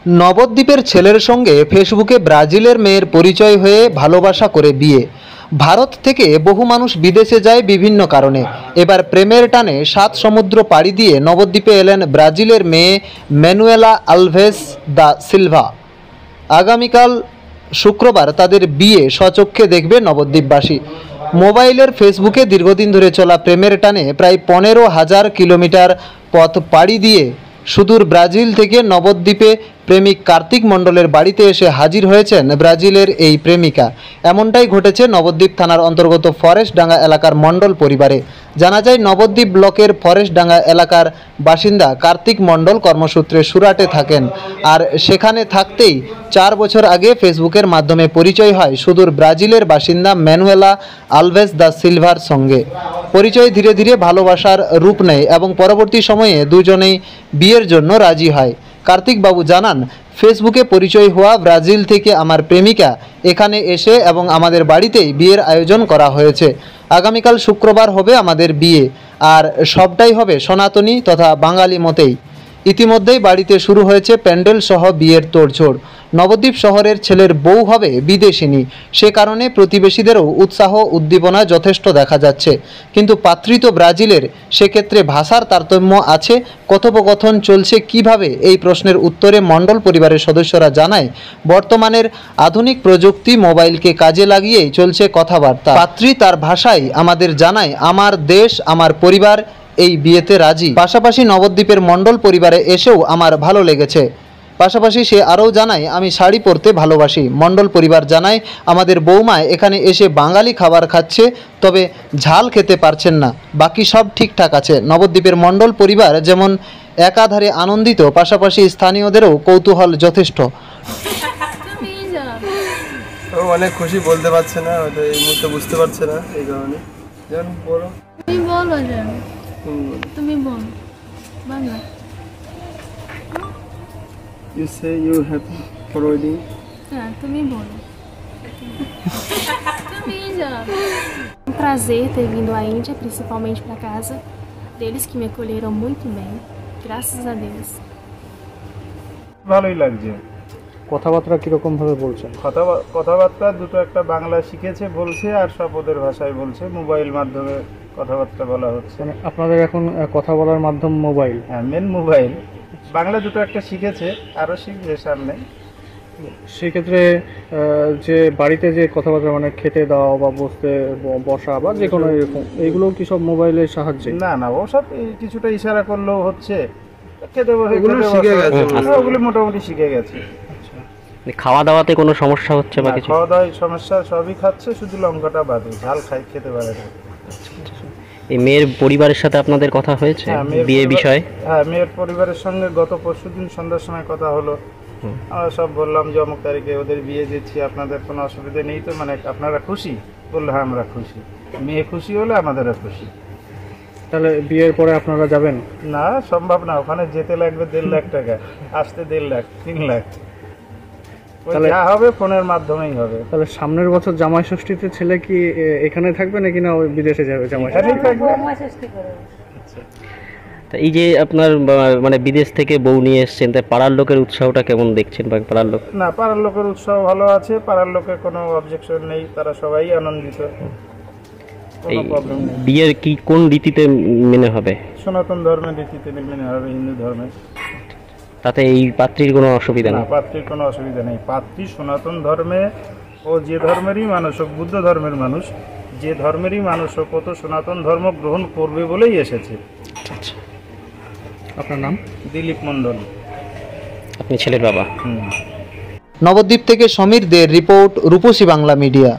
নবদ্বীপের ছেলের সঙ্গে ফেসবুকে ব্রাজিলের মেয়ের পরিচয় হয়ে ভালোবাসা করে বিয়ে। ভারত থেকে বহু মানুষ বিদেশে যায় বিভিন্ন কারণে। এবার প্রেমের টানে 7 সমুদ্র পাড়ি দিয়ে নবদ্বীপে এলেন ব্রাজিলের মেয়ে ম্যানুয়েলা আলভেস দা সিলভা। আগামীকাল শুক্রবার তাদের বিয়ে স্বচক্ষে দেখবে নবদ্বীপবাসী। মোবাইলের ফেসবুকে দীর্ঘদিন ধরে চলা প্রেমের টানে প্রায় 15,000 কিলোমিটার পথ পাড়ি দিয়ে সুদূর ব্রাজিল থেকে নবদ্বীপে প্রেমিক কার্তিক মণ্ডলের বাড়িতে এসে হাজির হয়েছেন ব্রাজিলের এই প্রেমিকা। এমনটাই ঘটেছে নবদ্বীপ থানার অন্তর্গত ফরেস্টডাঙ্গা এলাকার মণ্ডল পরিবারে। জানা যায়, নবদ্বীপ ব্লকের ফরেস্টডাঙ্গা এলাকার বাসিন্দা কার্তিক মণ্ডল কর্মসূত্রে সুরাটে থাকেন। আর সেখানে থাকতেই 4 বছর আগে ফেসবুকের মাধ্যমে পরিচয় হয় সুদূর ব্রাজিলের বাসিন্দা ম্যানুয়েলা আলভেস দা সিলভার সঙ্গে। পরিচয় ধীরে ধীরে ভালোবাসার রূপ নেয় এবং পরবর্তী সময়ে দুজনেই বিয়ের জন্য রাজি হয়। কার্তিক বাবু জানান, ফেসবুকে পরিচয় হওয়া ব্রাজিল থেকে আমার প্রেমিকা এখানে এসে এবং আমাদের বাড়িতেই বিয়ের আয়োজন করা হয়েছে। আগামীকাল শুক্রবার হবে আমাদের বিয়ে, আর সবটাই হবে সনাতনী তথা বাঙালি মতেই। ইতিমধ্যেই বাড়িতে শুরু হয়েছে প্যান্ডেল সহ বিয়ের তোড়জোড়। নবদ্বীপ শহরের ছেলের বউ হবে বিদেশিনী, সে কারণে প্রতিবেশীদেরও উৎসাহ উদ্দীপনা যথেষ্ট দেখা যাচ্ছে। কিন্তু পাত্রী তো ব্রাজিলের, সেক্ষেত্রে ভাষার তারতম্য আছে। কথোপকথন চলছে কিভাবে, এই প্রশ্নের উত্তরে মণ্ডল পরিবারের সদস্যরা জানায়, বর্তমানের আধুনিক প্রযুক্তি মোবাইলকে কাজে লাগিয়েই চলছে কথাবার্তা। পাত্রী তার ভাষায় আমাদের জানায়, আমার দেশ আমার পরিবার এই বিয়েতে রাজি। পাশাপাশি নবদ্বীপের মণ্ডল পরিবারে এসেও আমার ভালো লেগেছে। পাশাপাশি সে আরও জানায়, আমি শাড়ি পরতে ভালোবাসি। মণ্ডল পরিবার জানায়, আমাদের বৌমা এখানে এসে বাঙালি খাবার খাচ্ছে, তবে ঝাল খেতে পারছেন না, বাকি সব ঠিকঠাক আছে। নবদ্বীপের মণ্ডল পরিবার যেমন একাধারে আনন্দিত, পাশাপাশি স্থানীয়দেরও কৌতূহল যথেষ্ট। অনেক খুশি, বলতে পারছে না, এই মুহূর্তে বুঝতে পারছে না, এই কারণে। যেমন বলো, তুমি বলো, তুমি বল Bangla. You say you happy for wedding? Também bom. Também já. Um prazer ter vindo à Índia, principalmente para casa deles, que me acolheram muito bem. Graças a Deus. ভালোই লাগছে। কথাবার্তা কিরকম ভাবে বলছেন? কথাবার্তা দুটো একটা বাংলা শিখেছে বলছে, আর সব ওদের ভাষায় বলছে। মোবাইল মাধ্যমে কথাবার্তা বলা হচ্ছে। মানে আপনাদের এখন কথা বলার মাধ্যম মোবাইল? হ্যাঁ, মেন মোবাইল। বাংলা দুটো একটা শিখেছে, আরও শিখবে সামনে। সেক্ষেত্রে যে বাড়িতে যে কথাবার্তা, মানে খেতে দেওয়া বা বসা বা যে কোনো এরকম, এইগুলো কি সব মোবাইলের সাহায্যে? না না, ওসব কিছুটা ইশারা করলেও হচ্ছে। খেতে বসে শিখে গেছে, ওগুলো মোটামুটি শিখে গেছে। খাওয়া দাওয়াতে কোনো সমস্যা হচ্ছে বা কিছু? খাওয়া দাওয়ায় সমস্যা, সবই খাচ্ছে, শুধু লঙ্কাটা বাদে, ঝাল খেতে পারে না। এই মেয়ের পরিবারের সাথে আপনাদের কথা হয়েছে বিয়ে বিষয়ে? হ্যাঁ, মেয়ের পরিবারের সঙ্গে গত পরশুদিন সন্ধ্যার সময় কথা হলো। আমরা সব বললাম যে অমুক তারিখে ওদের বিয়ে দিচ্ছি, আপনাদের কোনো অসুবিধা নেই তো? মানে আপনারা খুশি? বললো হ্যাঁ আমরা খুশি। মেয়ে খুশি হলে আমাদেরও খুশি। তাহলে বিয়ের পরে আপনারা যাবেন? না, সম্ভব না, ওখানে যেতে লাগবে 1.5 লাখ টাকা, আসতে 1.5 লাখ, 3 লাখ। যা হবে ফোনের মাধ্যমেই হবে। তাহলে সামনের বছর জামাই ষষ্ঠীতে ছেলে কি এখানে থাকবে নাকি না বিদেশে যাবে? জামাই ষষ্ঠী থাকবে। তা এই যে আপনার মানে বিদেশ থেকে বউ নিয়ে এসেছেন, তাই পাড়ার লোকের উৎসাহটা কেমন দেখছেন? বা পাড়ার লোক? না, পাড়ার লোকের উৎসাহ ভালো আছে, পাড়ার লোকের কোনো অবজেকশন নেই, তারা সবাই আনন্দিত, কোনো প্রবলেম নেই। বিয়ের কি কোন রীতিতে মেনে হবে? সনাতন ধর্মের রীতিতে মেনে হবে, হিন্দু ধর্মের। তাতে এই পাত্রীর কোনো অসুবিধা নেই? পাত্রীর কোনো অসুবিধা নেই। পাত্রী সনাতন ধর্মে, ও যে ধর্মেরই মানুষ হোক, বুদ্ধ ধর্মের মানুষ, যে ধর্মেরই মানুষ হোক, ও তো সনাতন ধর্ম গ্রহণ করবে বলেই এসেছে। আচ্ছা, আপনার নাম? দিলীপ মণ্ডল। আপনি ছেলের বাবা? নবদ্বীপ থেকে সমীর দের রিপোর্ট, রূপসী বাংলা মিডিয়া।